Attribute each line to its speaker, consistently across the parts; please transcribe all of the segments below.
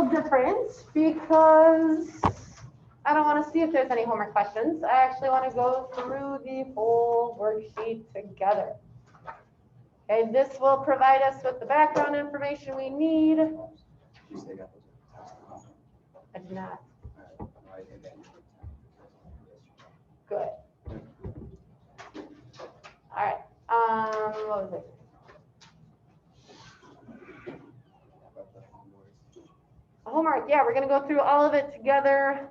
Speaker 1: little different because I don't want to see if there's any homework questions. I actually want to go through the whole worksheet together. Okay, this will provide us with the background information we need. I did not. Good. All right. What was it? Homework. Yeah, we're going to go through all of it together.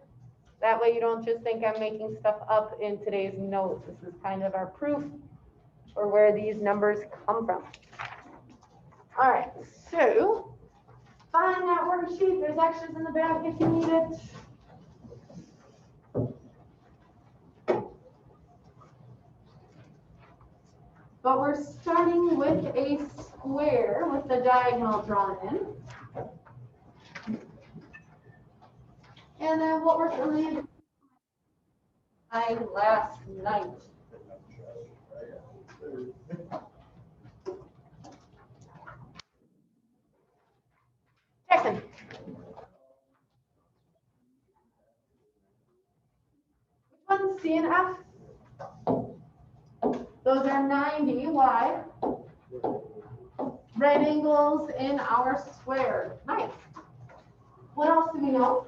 Speaker 1: That way you don't just think I'm making stuff up in today's notes. This is kind of our proof for where these numbers come from. All right, so find that worksheet. There's extras in the back if you need it. But we're starting with a square with the diagonal drawn in. And then what we're going to do last night. Jackson. Which one's C and F? Those are 90. Why? Right angles in our square. Nice. What else do we know?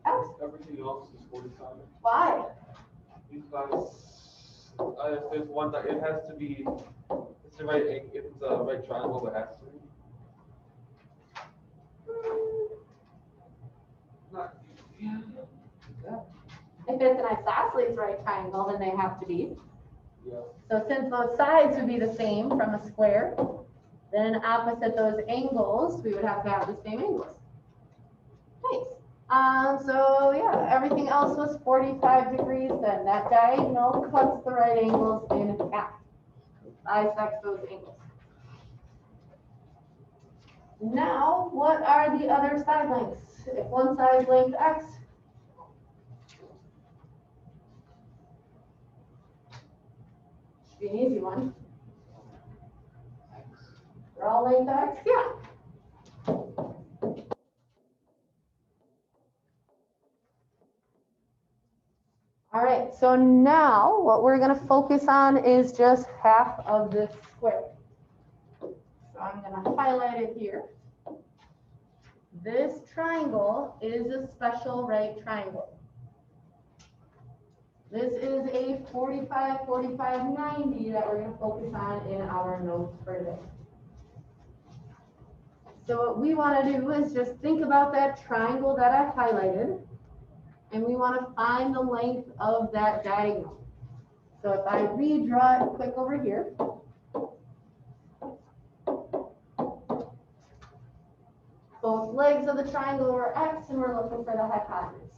Speaker 1: F?
Speaker 2: Everything else is 45.
Speaker 1: Why?
Speaker 2: Because if there's one that it has to be, it's the right, if it's a right triangle, it has to be. Not, yeah.
Speaker 1: If it's an isosceles right triangle, then they have to be.
Speaker 2: Yeah.
Speaker 1: So since those sides would be the same from a square, then opposite those angles, we would have to have the same angles. Nice. So yeah, everything else was 45 degrees, then that diagonal cuts the right angles in half. Bisects those angles. Now, what are the other side lengths? If one side is length X, should be an easy one. They're all length X, yeah. All right, so now what we're going to focus on is just half of this square. So I'm going to highlight it here. This triangle is a special right triangle. This is a 45, 45, 90 that we're going to focus on in our notes for today. So what we want to do is just think about that triangle that I highlighted, and we want to find the length of that diagonal. So if I redraw it quick over here, both legs of the triangle are X, and we're looking for the hypotenuse.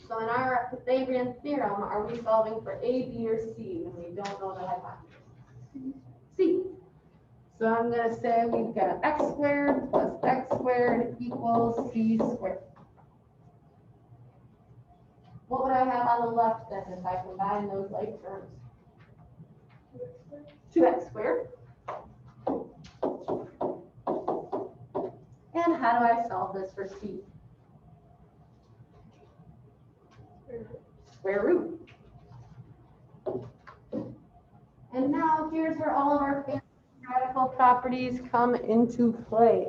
Speaker 1: So in our Pythagorean theorem, are we solving for A, B, or C when we don't know the hypotenuse? C. So I'm going to say we've got x squared plus x squared equals c squared. What would I have on the left then if I combine those like terms? 2x squared. And how do I solve this for c? Square root. And now here's where all of our fancy radical properties come into play.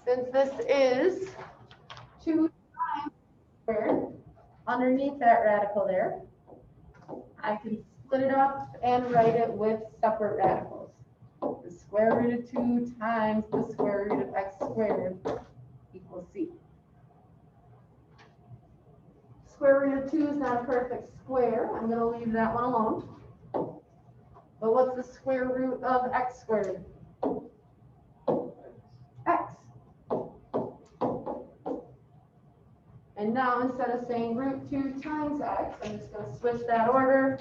Speaker 1: Since this is 2 times squared, underneath that radical there, I can split it up and write it with separate radicals. The square root of 2 times the square root of x squared equals c. Square root of 2 is not a perfect square. I'm going to leave that one alone. But what's the square root of x squared? X. And now instead of saying root 2 times x, I'm just going to switch that order.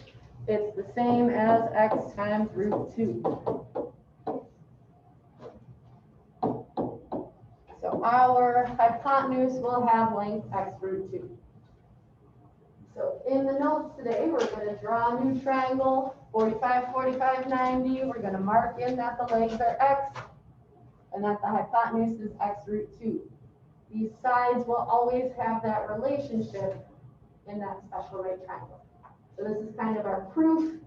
Speaker 1: It's the same as x times root 2. So our hypotenuse will have length x root 2. So in the notes today, we're going to draw a new triangle, 45, 45, 90. We're going to mark in that the legs are x and that the hypotenuse is x root 2. These sides will always have that relationship in that special right triangle. So this is kind of our proof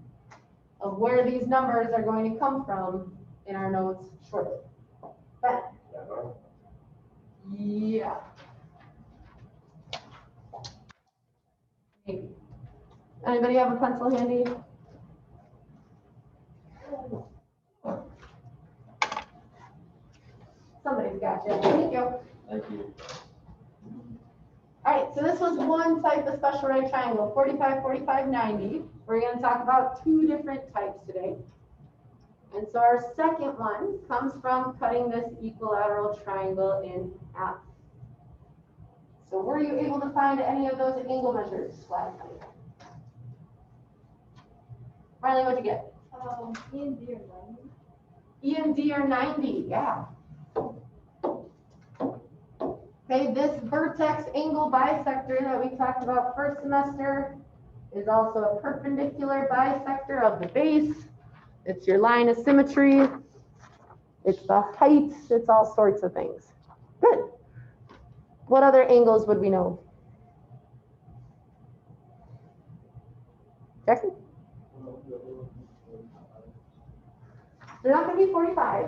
Speaker 1: of where these numbers are going to come from in our notes shortly. But, yeah. Maybe. Anybody have a pencil handy? Somebody's got you. Thank you.
Speaker 2: Thank you.
Speaker 1: All right, so this was one type of special right triangle, 45, 45, 90. We're going to talk about two different types today. And so our second one comes from cutting this equilateral triangle in half. So were you able to find any of those angle measures last time? Riley, what'd you get?
Speaker 3: E and D are 90.
Speaker 1: E and D are 90, yeah. Okay, this vertex angle bisector that we talked about first semester is also a perpendicular bisector of the base. It's your line of symmetry. It's the height. It's all sorts of things. Good. What other angles would we know? Jackson? They're not going to be 45.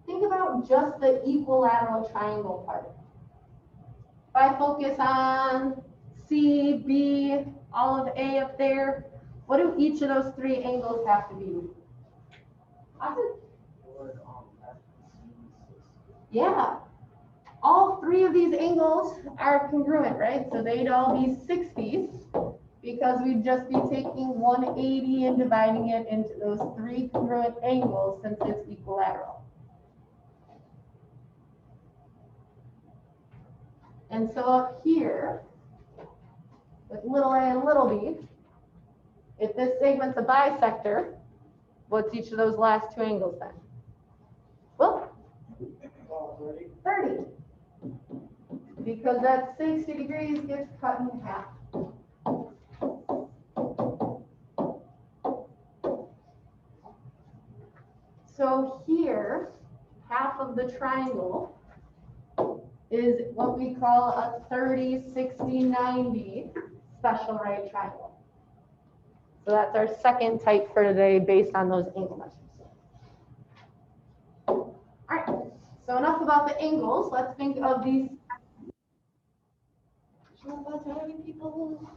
Speaker 1: Think about just the equilateral triangle part. If I focus on C, B, all of A up there, what do each of those three angles have to be? Awesome. Yeah. All three of these angles are congruent, right? So they'd all be 60s because we'd just be taking 180 and dividing it into those three congruent angles since it's equilateral. And so up here, with little a and little b, if this segment's a bisector, what's each of those last two angles then? Well, 30. Because that 60 degrees gets cut in half. So here, half of the triangle is what we call a 30, 60, 90 special right triangle. So that's our second type for today based on those angle measures. All right, so enough about the angles. Let's think of these. People.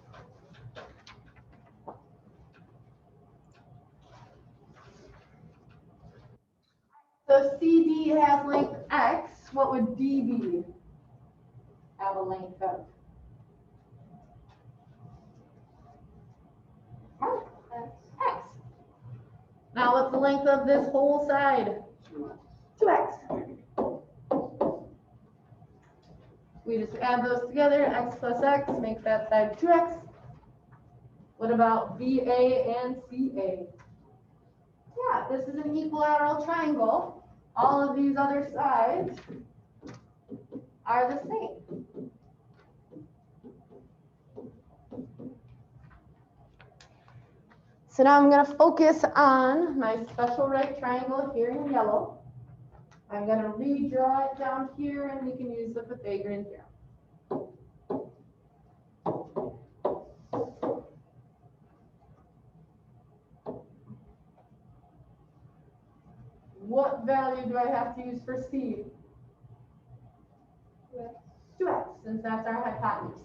Speaker 1: So CD has length X. What would DB have a length of? X. Now what's the length of this whole side? 2x. We just add those together. X plus x makes that side 2x. What about BA and CA? Yeah, this is an equilateral triangle. All of these other sides are the same. So now I'm going to focus on my special right triangle here in yellow. I'm going to redraw it down here, and we can use the Pythagorean theorem. What value do I have to use for C? 2x, since that's our hypotenuse.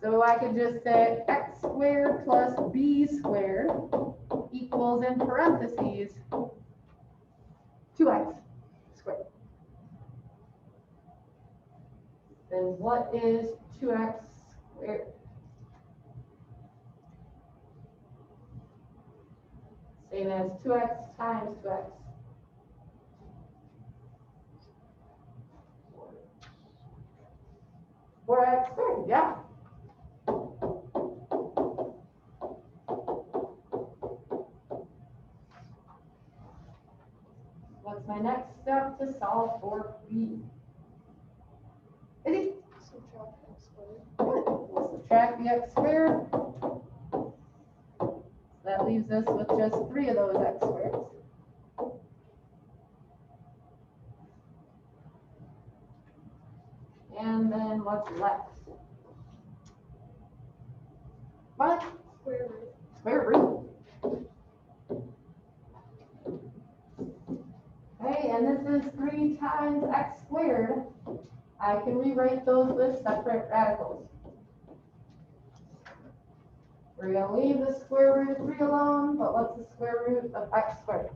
Speaker 1: So I could just say x squared plus b squared equals, in parentheses, 2x squared. Then what is 2x squared? Same as 2x times 2x. 4x squared, yeah. What's my next step to solve for b? Is he? Good. We'll subtract the x squared. That leaves us with just 3 of those x squareds. And then what's left? What?
Speaker 3: Square root.
Speaker 1: Square root. Okay, and this is 3 times x squared. I can rewrite those with separate radicals. We're going to leave the square root of 3 alone, but what's the square root of x squared?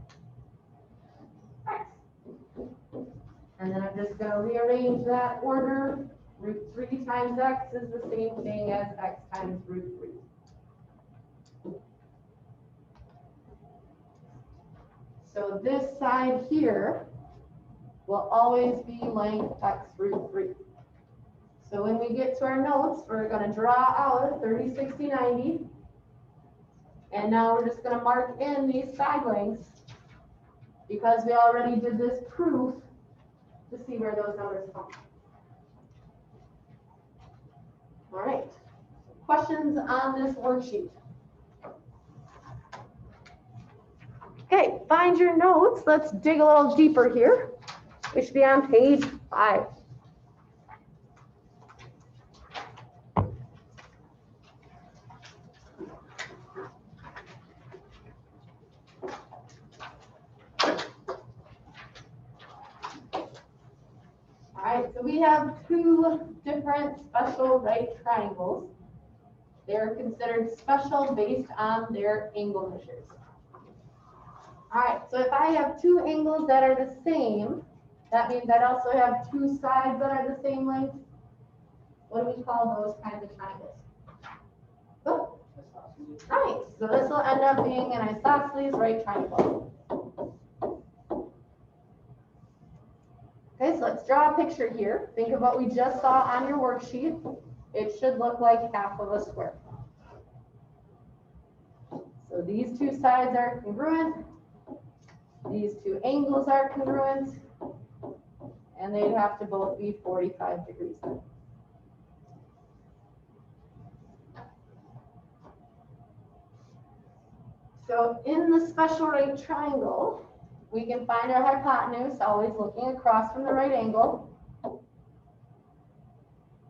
Speaker 1: X. And then I'm just going to rearrange that order. Root 3 times x is the same thing as x times root 3. So this side here will always be length x root 3. So when we get to our notes, we're going to draw out a 30, 60, 90. And now we're just going to mark in these side lengths because we already did this proof to see where those numbers come. All right. Questions on this worksheet? Okay, find your notes. Let's dig a little deeper here. We should be on page 5. All right, so we have 2 different special right triangles. They're considered special based on their angle measures. All right, so if I have 2 angles that are the same, that means I'd also have 2 sides that are the same length. What do we call those kinds of triangles? Oh, right, so this will end up being an isosceles right triangle. Okay, so let's draw a picture here. Think of what we just saw on your worksheet. It should look like half of a square. So these 2 sides are congruent. These 2 angles are congruent. And they'd have to both be 45 degrees. So in the special right triangle, we can find our hypotenuse, always looking across from the right angle.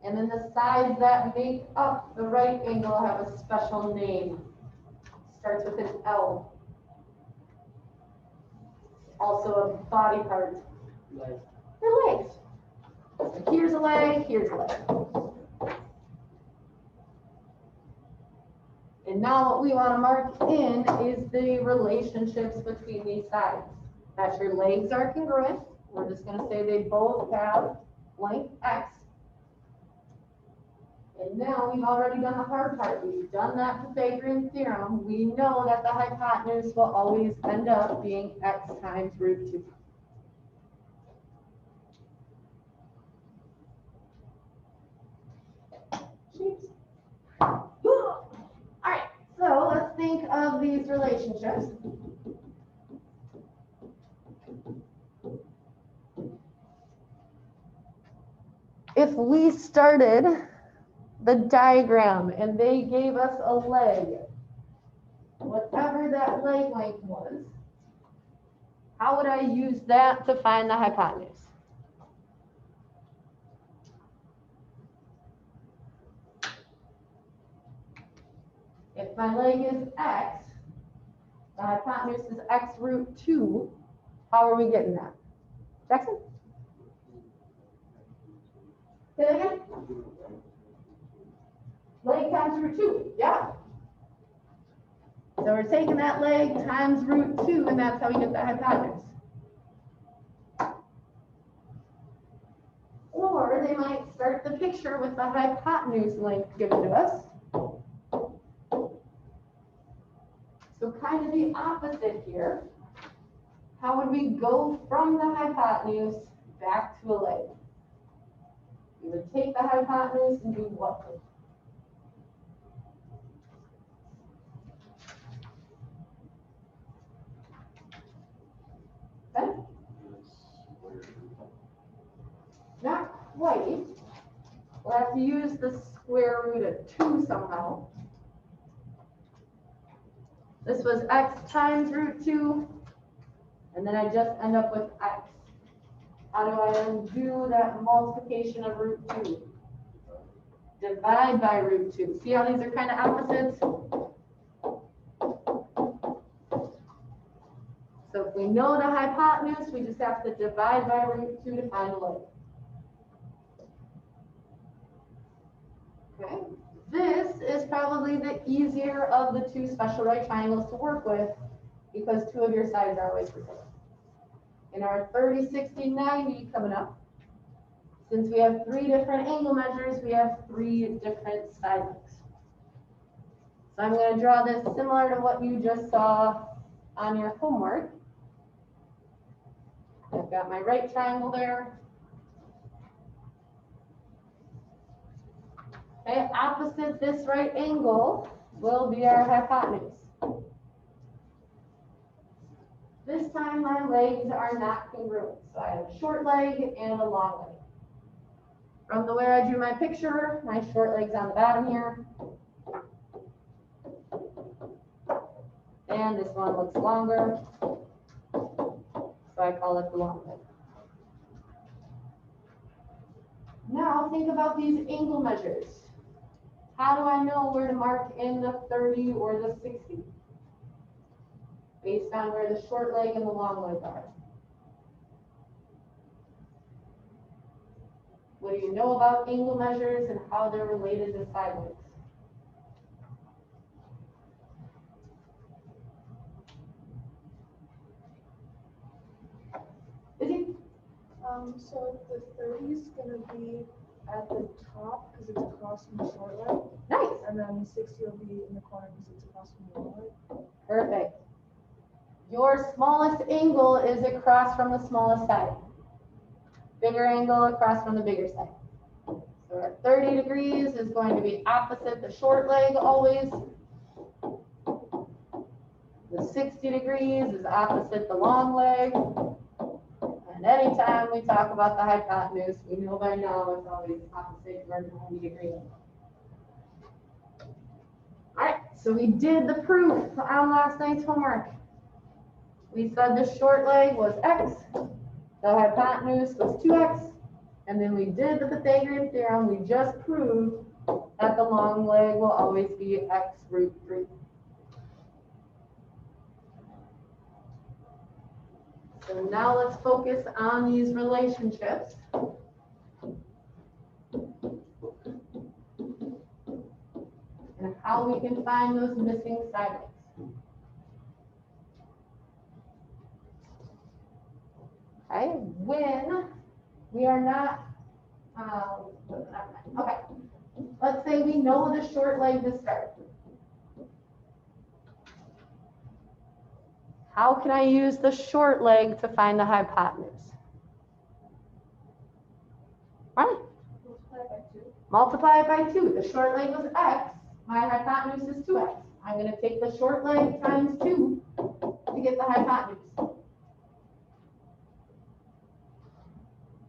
Speaker 1: And then the sides that make up the right angle have a special name. Starts with an L. Also a body part.
Speaker 4: Legs.
Speaker 1: They're legs. So here's a leg, here's a leg. And now what we want to mark in is the relationships between these sides. That your legs are congruent. We're just going to say they both have length x. And now we've already done the hard part. We've done that Pythagorean theorem. We know that the hypotenuse will always end up being x times root 2. All right, so let's think of these relationships. If we started the diagram and they gave us a leg, whatever that leg length was, how would I use that to find the hypotenuse? If my leg is x, the hypotenuse is x root 2, how are we getting that? Jackson? Say that again? Leg times root 2, yeah. So we're taking that leg times root 2, and that's how we get the hypotenuse. Or they might start the picture with the hypotenuse length given to us. So kind of the opposite here. How would we go from the hypotenuse back to a leg? We would take the hypotenuse and do what? Okay? Not quite. I have to use the square root of 2 somehow. This was x times root 2, and then I just end up with x. How do I undo that multiplication of root 2? Divide by root 2. See how these are kind of opposites? So if we know the hypotenuse, we just have to divide by root 2 to find the leg. Okay. This is probably the easier of the 2 special right triangles to work with because 2 of your sides are always the same. In our 30, 60, 90 coming up, since we have 3 different angle measures, we have 3 different side lengths. So I'm going to draw this similar to what you just saw on your homework. I've got my right triangle there. Okay, opposite this right angle will be our hypotenuse. This time my legs are not congruent. So I have a short leg and a long leg. From the way I drew my picture, my short leg's on the bottom here. And this one looks longer. So I call it the long leg. Now think about these angle measures. How do I know where to mark in the 30 or the 60? Based on where the short leg and the long leg are. What do you know about angle measures and how they're related to side lengths? Is it?
Speaker 3: So the 30 is gonna be at the top because it's across from the short leg.
Speaker 1: Nice.
Speaker 3: And then 60 will be in the corner because it's across from the long leg.
Speaker 1: Perfect. Your smallest angle is across from the smallest side. Bigger angle across from the bigger side. So our 30 degrees is going to be opposite the short leg always. The 60 degrees is opposite the long leg. And anytime we talk about the hypotenuse, we know by now it's always opposite your 90 degrees. All right, so we did the proof on last night's homework. We said the short leg was x, the hypotenuse was 2x, and then we did the Pythagorean theorem. We just proved that the long leg will always be x root 3. So now let's focus on these relationships. And how we can find those missing side lengths. Okay, when we are not, okay, let's say we know the short leg to start. How can I use the short leg to find the hypotenuse? Right. Multiply it by 2. The short leg was x. My hypotenuse is 2x. I'm going to take the short leg times 2 to get the hypotenuse.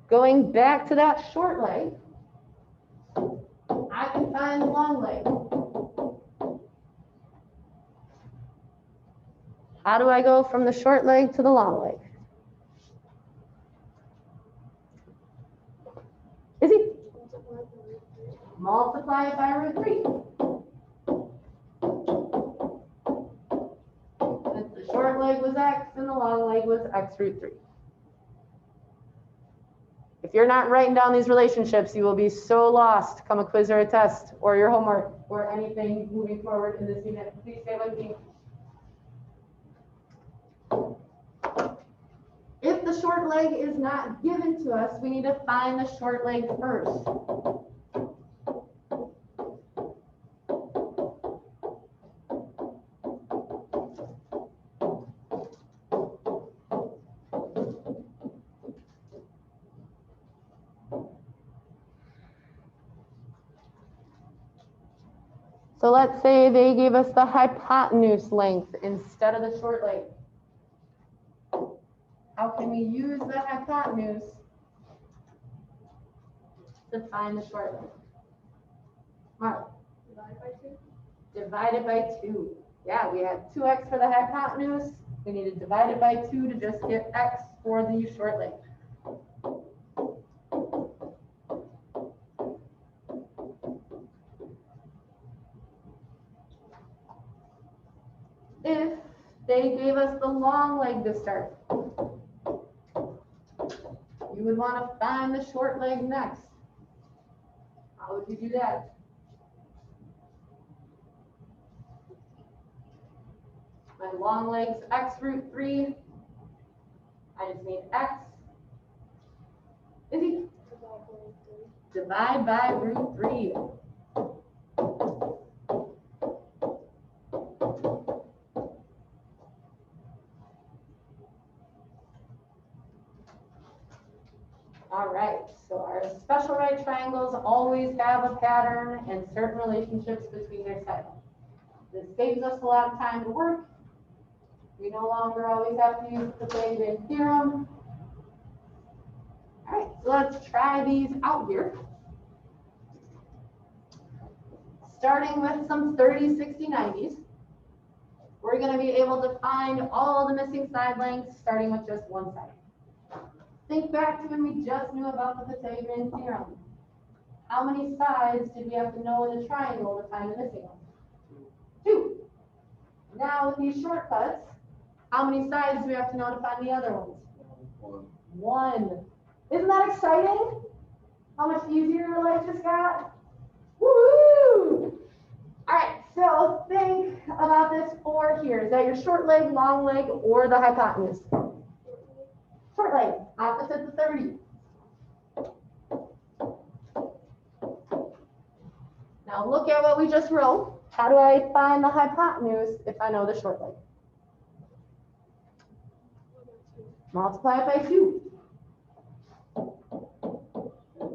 Speaker 1: Going back to that short leg, I can find the long leg. How do I go from the short leg to the long leg? Is he? Multiply it by root 3. Since the short leg was x and the long leg was x root 3. If you're not writing down these relationships, you will be so lost come a quiz or a test or your homework or anything moving forward in this unit. Please stay with me. If the short leg is not given to us, we need to find the short leg first. So let's say they gave us the hypotenuse length instead of the short leg. How can we use the hypotenuse to find the short leg? Divided by 2. Yeah, we had 2x for the hypotenuse. We need to divide it by 2 to just get x for the short leg. If they gave us the long leg to start, you would want to find the short leg next. How would you do that? My long leg's x root 3. I just need x. Izzy? Divide by root 3. All right, so our special right triangles always have a pattern and certain relationships between their sides. This saves us a lot of time to work. We no longer always have to use the Pythagorean theorem. All right, so let's try these out here. Starting with some 30, 60, 90s. We're going to be able to find all the missing side lengths starting with just one side. Think back to when we just knew about the Pythagorean theorem. How many sides did we have to know in the triangle to find the missing ones? 2. Now with these shortcuts, how many sides do we have to know to find the other ones? 1. Isn't that exciting? How much easier your life just got? Woohoo! All right, so think about this 4 here. Is that your short leg, long leg, or the hypotenuse? Short leg, opposite the 30. Now look at what we just wrote. How do I find the hypotenuse if I know the short leg? Multiply it by 2.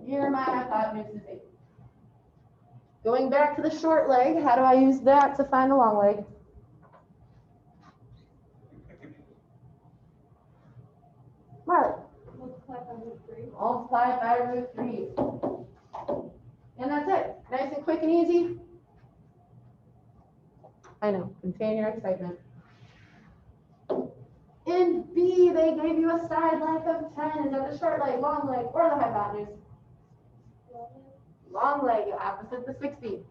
Speaker 1: Here my hypotenuse is 8. Going back to the short leg, how do I use that to find the long leg? Marley. Multiply by root 3. And that's it. Nice and quick and easy. I know, contain your excitement. In B, they gave you a side length of 10. Is that the short leg, long leg, or the hypotenuse? Long leg, opposite the 60.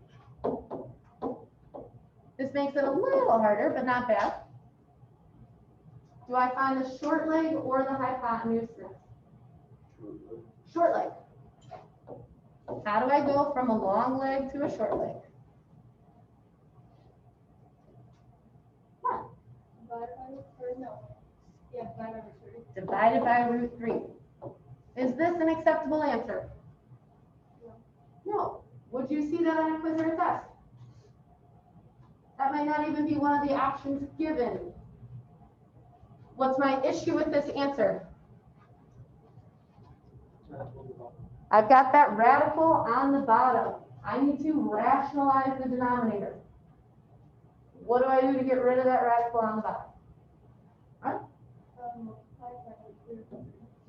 Speaker 1: This makes it a little harder, but not bad. Do I find the short leg or the hypotenuse next? Short leg. How do I go from a long leg to a short leg? What? Divided by root 3. Is this an acceptable answer? No. Would you see that on a quiz or a test? That might not even be one of the options given. What's my issue with this answer? I've got that radical on the bottom. I need to rationalize the denominator. What do I do to get rid of that radical on the bottom? Huh?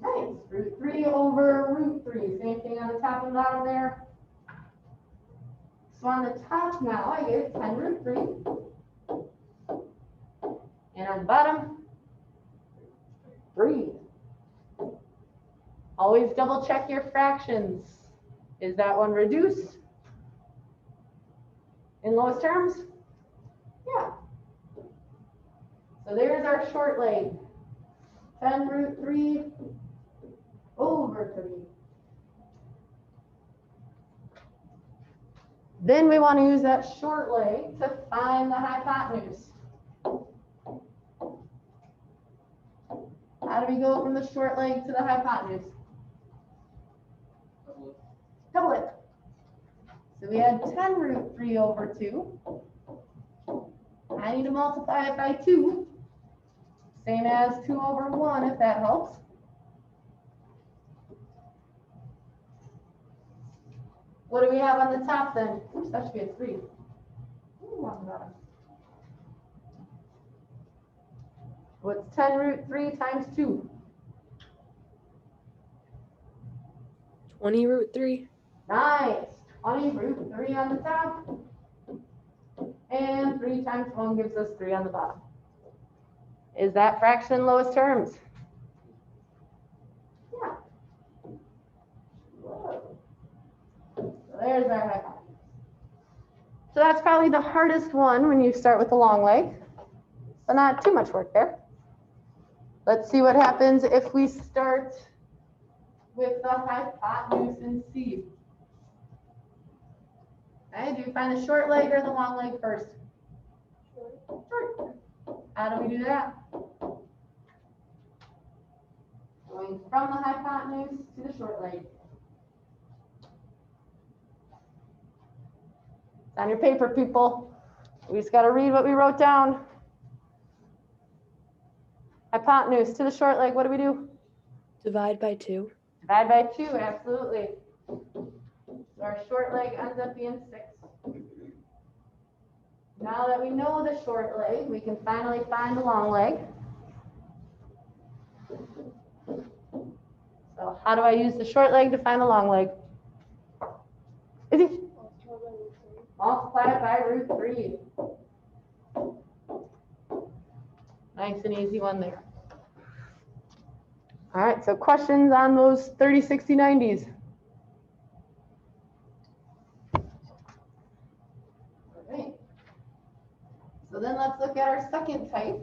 Speaker 1: Nice. Root 3 over root 3. Same thing on the top and bottom there. So on the top now, I get 10 root 3. And on the bottom, 3. Always double check your fractions. Is that one reduced in lowest terms? Yeah. So there's our short leg. 10 root 3 over 3. Then we want to use that short leg to find the hypotenuse. How do we go from the short leg to the hypotenuse? Double it. So we had 10 root 3 over 2. I need to multiply it by 2. Same as 2 over 1, if that helps. What do we have on the top then? Oops, that should be a 3. Ooh, on the bottom. What's 10 root 3 times 2?
Speaker 4: 20 root 3.
Speaker 1: Nice. 20 root 3 on the top. And 3 times 1 gives us 3 on the bottom. Is that fraction in lowest terms? Yeah. Whoa. So there's our hypotenuse. So that's probably the hardest one when you start with the long leg, but not too much work there. Let's see what happens if we start with the hypotenuse in C. Okay, do you find the short leg or the long leg first? Short. How do we do that? Going from the hypotenuse to the short leg. It's on your paper, people. We just got to read what we wrote down. Hypotenuse to the short leg, what do we do?
Speaker 3: Divide by 2.
Speaker 1: Divide by 2, absolutely. So our short leg ends up being 6. Now that we know the short leg, we can finally find the long leg. So how do I use the short leg to find the long leg? Is it? Multiply it by root 3. Nice and easy one there. All right, so questions on those 30, 60, 90s? All right. So then let's look at our second type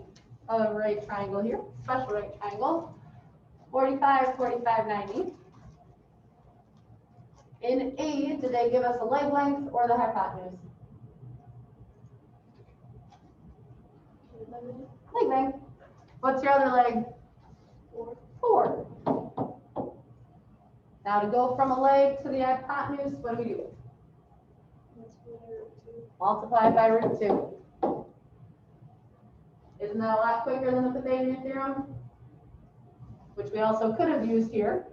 Speaker 1: of right triangle here, special right triangle, 45, 45, 90. In A, did they give us a leg length or the hypotenuse? Leg length. What's your other leg? 4. Now to go from a leg to the hypotenuse, what do we do? Multiply by root 2. Isn't that a lot quicker than the Pythagorean theorem? Which we also could have used here,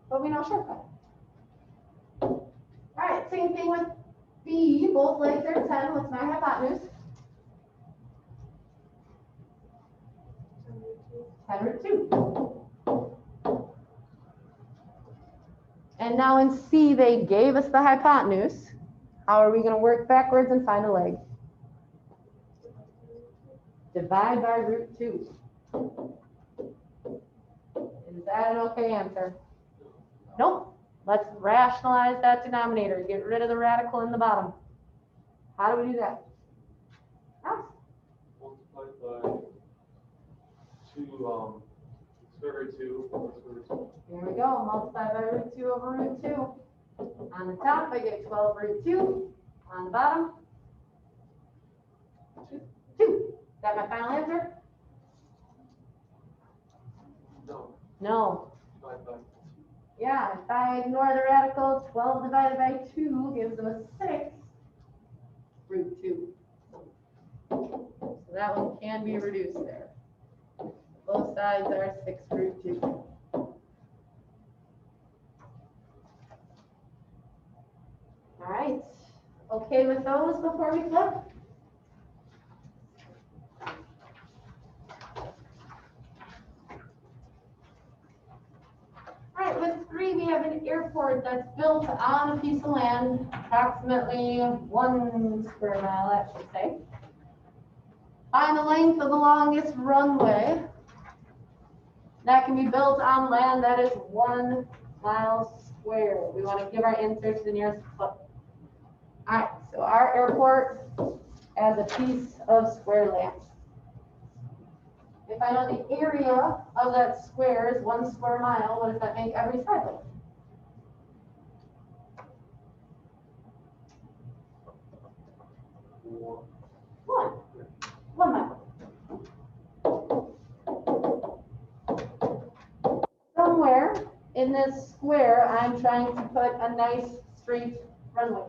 Speaker 1: but we know shortcut. All right, same thing with B. Both legs are 10. What's my hypotenuse? 10 root 2. And now in C, they gave us the hypotenuse. How are we going to work backwards and find a leg? Divide by root 2. Is that an okay answer? Nope. Let's rationalize that denominator. Get rid of the radical in the bottom. How do we do that?
Speaker 2: Multiplied by 2, square root 2 over square root 2.
Speaker 1: Here we go. Multiply by root 2 over root 2. On the top, I get 12 root 2. On the bottom, 2. Is that my final answer?
Speaker 2: No.
Speaker 1: No.
Speaker 2: Divide by 2.
Speaker 1: Yeah, if I ignore the radical, 12 divided by 2 gives us 6 root 2. So that one can be reduced there. Both sides are 6 root 2. All right. Okay with those before we flip? All right, with 3, we have an airport that's built on a piece of land, approximately 1 square mile, I should say. Find the length of the longest runway that can be built on land that is 1 mile square. We want to give our answer to the nearest foot. All right, so our airport as a piece of square land. If I know the area of that square is 1 square mile, what does that make every side length? 1. 1 mile. Somewhere in this square, I'm trying to put a nice straight runway.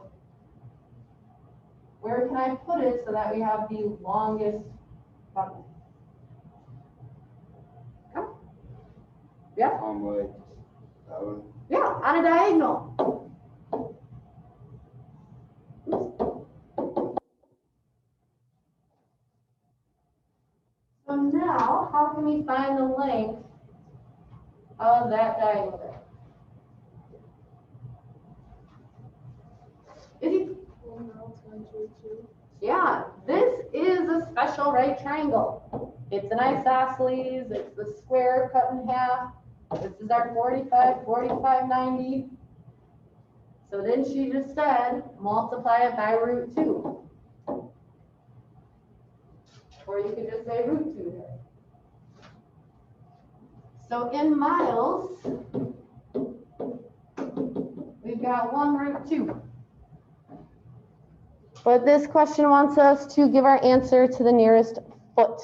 Speaker 1: Where can I put it so that we have the longest runway? Come. Yeah?
Speaker 4: Like that one.
Speaker 1: Yeah, on a diagonal. So now, how can we find the length of that diagonal there? Is it?
Speaker 3: 1 mile times root 2.
Speaker 1: Yeah, this is a special right triangle. It's an isosceles, it's the square cut in half. This is our 45, 45, 90. So then she just said, multiply it by root 2. Or you could just say root 2 there. So in miles, we've got 1 root 2. But this question wants us to give our answer to the nearest foot.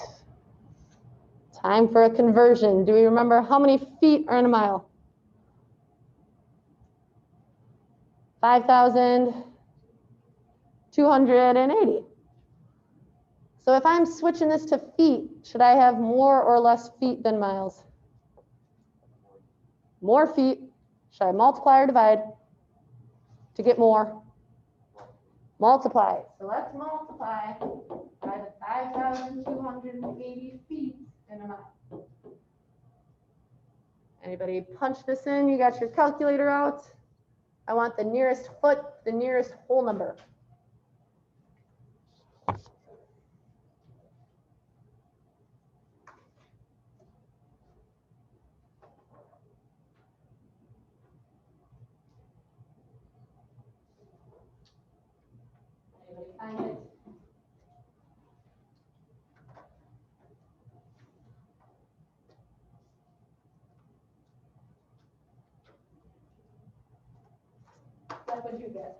Speaker 1: Time for a conversion. Do we remember how many feet are in a mile? 5,280. So if I'm switching this to feet, should I have more or less feet than miles? More feet. Should I multiply or divide to get more? Multiply. So let's multiply by the 5,280 feet in a mile. Anybody punch this in? You got your calculator out? I want the nearest foot, the nearest whole number. Anybody find it? What would you get?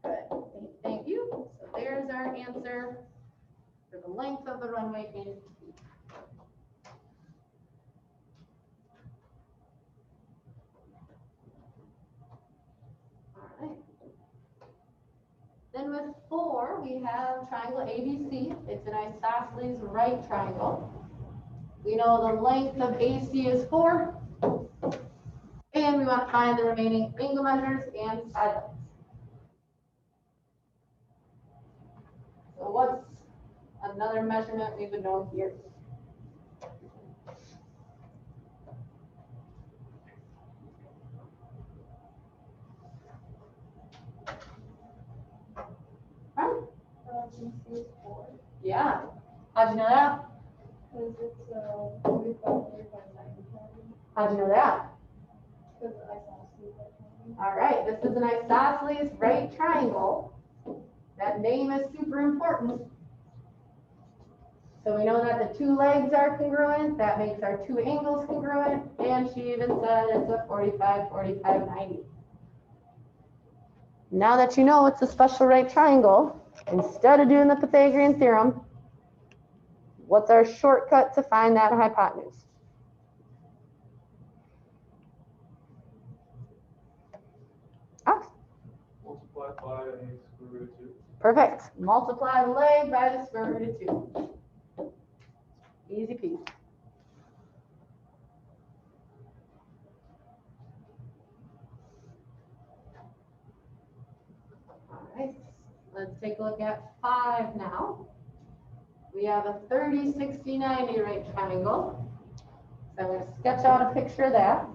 Speaker 1: Good. Thank you. So there's our answer for the length of the runway in feet. All right. Then with 4, we have triangle ABC. It's an isosceles right triangle. We know the length of AC is 4. And we want to find the remaining angle measures and side lengths. So what's another measurement we would know here? Huh?
Speaker 3: GC is 4.
Speaker 1: Yeah. How'd you know that?
Speaker 3: Because it's 45, 45, 90.
Speaker 1: How'd you know that?
Speaker 3: Because I saw Steve that time.
Speaker 1: All right, this is an isosceles right triangle. That name is super important. So we know that the 2 legs are congruent. That makes our 2 angles congruent. And she even said it's a 45, 45, 90. Now that you know it's a special right triangle, instead of doing the Pythagorean theorem, what's our shortcut to find that hypotenuse? Ah.
Speaker 2: Multiply by square root of 2.
Speaker 1: Perfect. Multiply the leg by the square root of 2. Easy peasy. All right, let's take a look at 5 now. We have a 30, 60, 90 right triangle. So I'm going to sketch out a picture of that.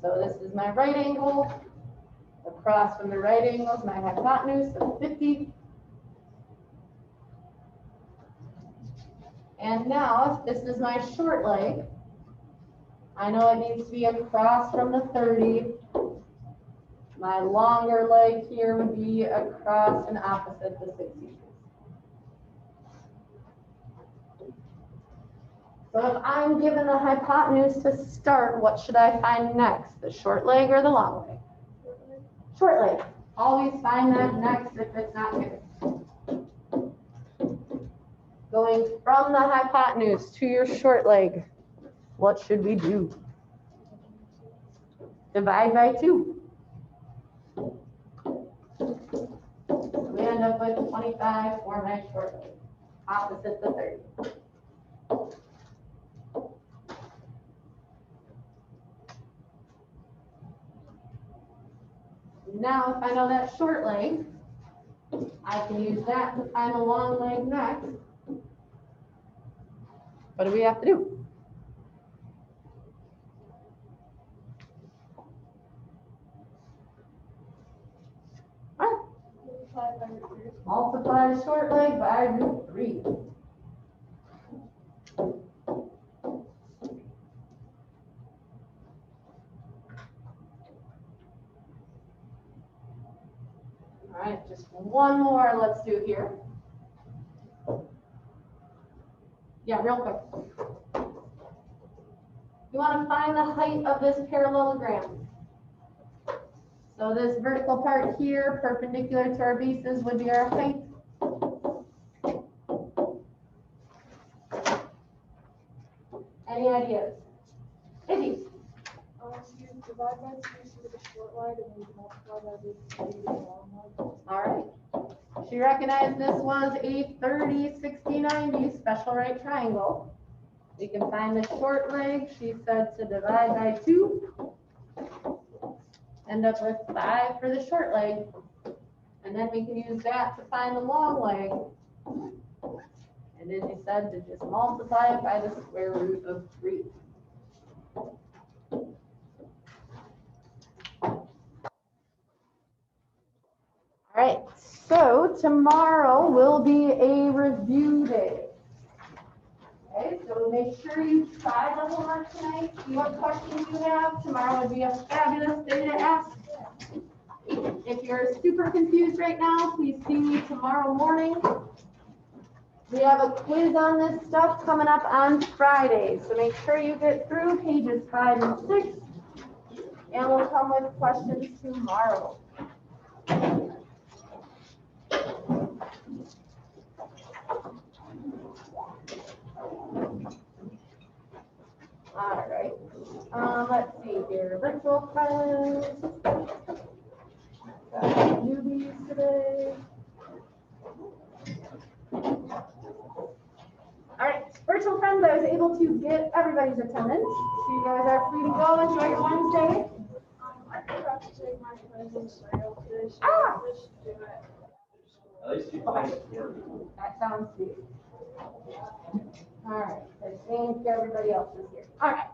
Speaker 1: So this is my right angle. Across from the right angle is my hypotenuse of 50. And now, if this is my short leg, I know it needs to be across from the 30. My longer leg here would be across and opposite the 60. So if I'm given a hypotenuse to start, what should I find next? The short leg or the long leg? Short leg. Always find that next if it's not given. Going from the hypotenuse to your short leg, what should we do? Divide by 2. We end up with 25 for my short leg, opposite the 30. Now, if I know that short leg, I can use that to find a long leg next. What do we have to do? Multiply the short leg by root 3. All right, just one more let's do here. Yeah, real quick. You want to find the height of this parallelogram. So this vertical part here, perpendicular to our bases, would be our height. Any ideas? Izzy?
Speaker 3: So you divide by 2 for the short leg and then you multiply by the 3 for the long leg.
Speaker 1: All right. She recognized this was a 30, 60, 90 special right triangle. We can find the short leg. She said to divide by 2. End up with 5 for the short leg. And then we can use that to find the long leg. And then she said to just multiply it by the square root of 3. All right, so tomorrow will be a review day. Okay, so make sure you try the homework tonight, see what questions you have. Tomorrow would be a fabulous day to ask. If you're super confused right now, please see me tomorrow morning. We have a quiz on this stuff coming up on Friday, so make sure you get through pages 5 and 6, and we'll come with questions tomorrow. All right, let's see here, virtual friends, got newbies today. All right, virtual friends, I was able to get everybody's attendance, so you guys are free to go enjoy your Wednesday.
Speaker 3: I forgot to take my presents out today, so
Speaker 1: Ah!
Speaker 3: I'll just do it.
Speaker 2: At least you
Speaker 1: Okay.
Speaker 2: find it.
Speaker 1: That sounds sweet. All right, I think everybody else is here. All right.